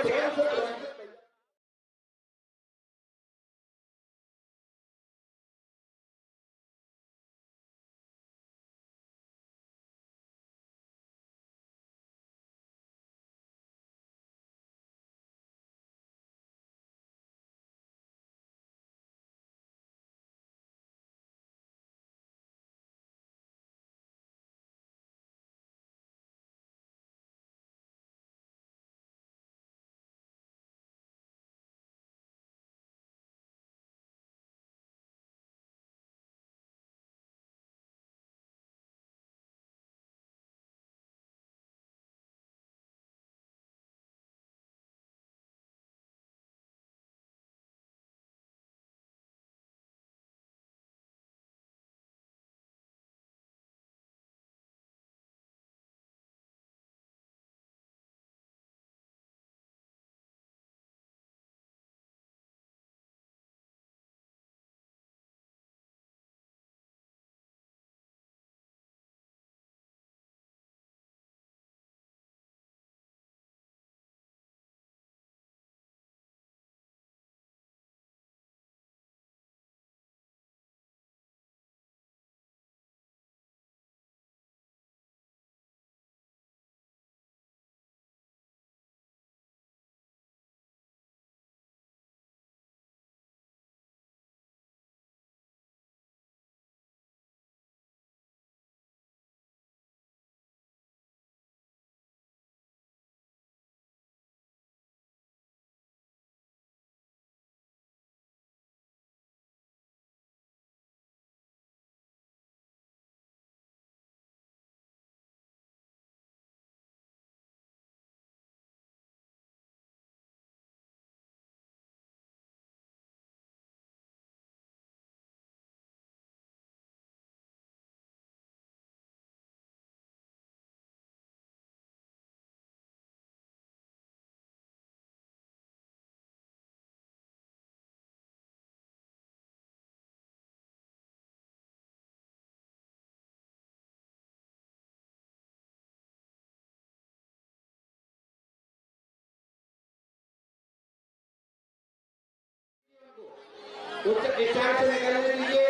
इस साइड से निकलने दीजिए,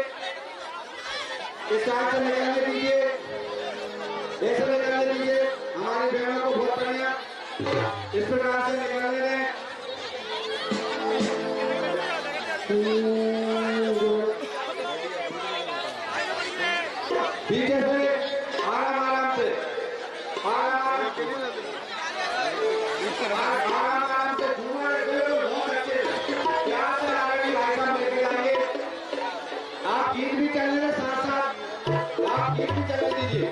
इस साइड से निकलने दीजिए, ऐसे निकलने दीजिए। हमारी बहनों को बहुत बढ़िया इस प्रकार से निकलने दें। पीछे से आराम आराम से, आराम आराम से घूमने बहुत अच्छे प्यार से आगे भाई साहब लेके जाएंगे। आप गीत भी चलने में साथ साथ आप गीत भी चलने दीजिए।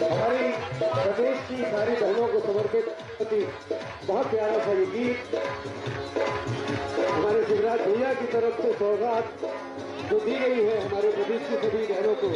हमारी प्रदेश की सारी बहनों को समर्पित बहुत प्यारा सा ये गीत हमारे शिवराज भैया की तरफ से सौगात जो दी गई है हमारे प्रदेश की सभी बहनों को।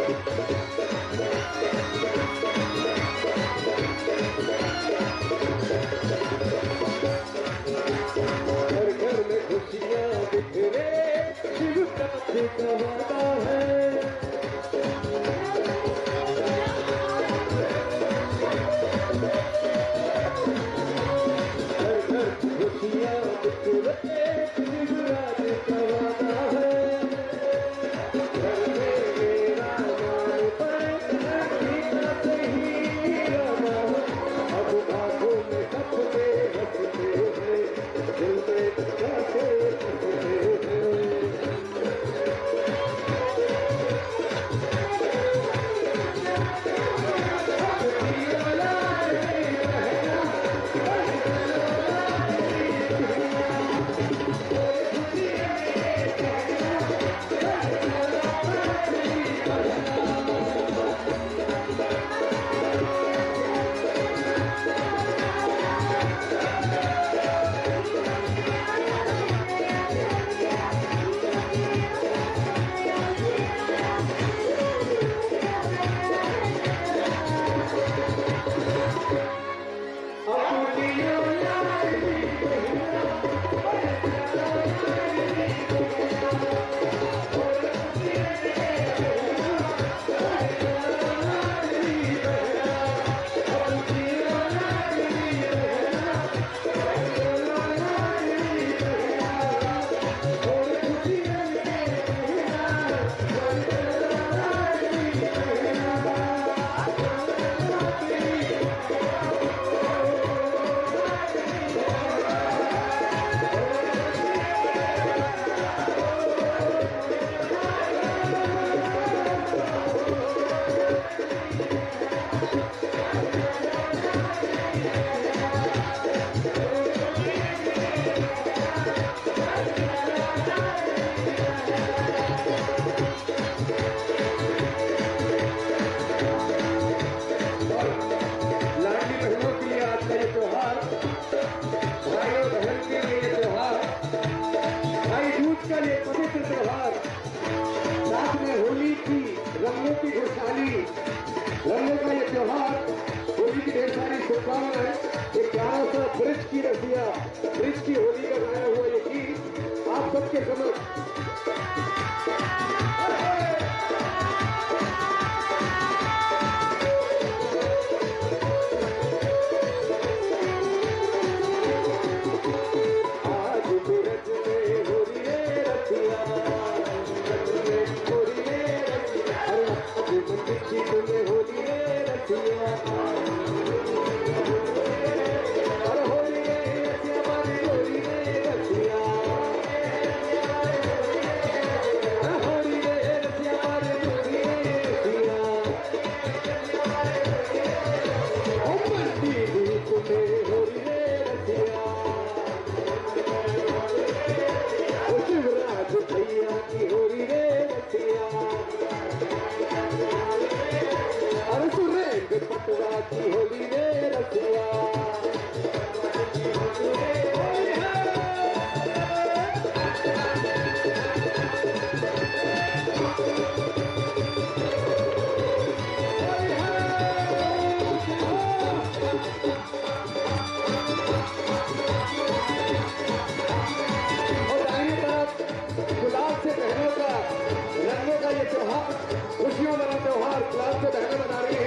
घर घर में खुशियाँ बिखरे शिवरात्रि का वादा है। घर घर खुशियाँ बिखरे शिवरात्रि का वादा है। घर में मेरा नाम पर गीता सही रामा, अब आँखों में सपने हंसते हैं, दिल में कैसे हंसते हैं। का ये पवित्र त्योहार, साथ में होली की रंगों की खुशहाली, रंगों का ये त्योहार, होली की ढेर सारी शुभकामनाएं। एक प्यारा सा ब्रिज की रसिया, ब्रिज की होली का गाया हुआ ये गीत आप सबके समक्ष खुशियों भरा त्योहार, क्लास से बहनें बना रही है।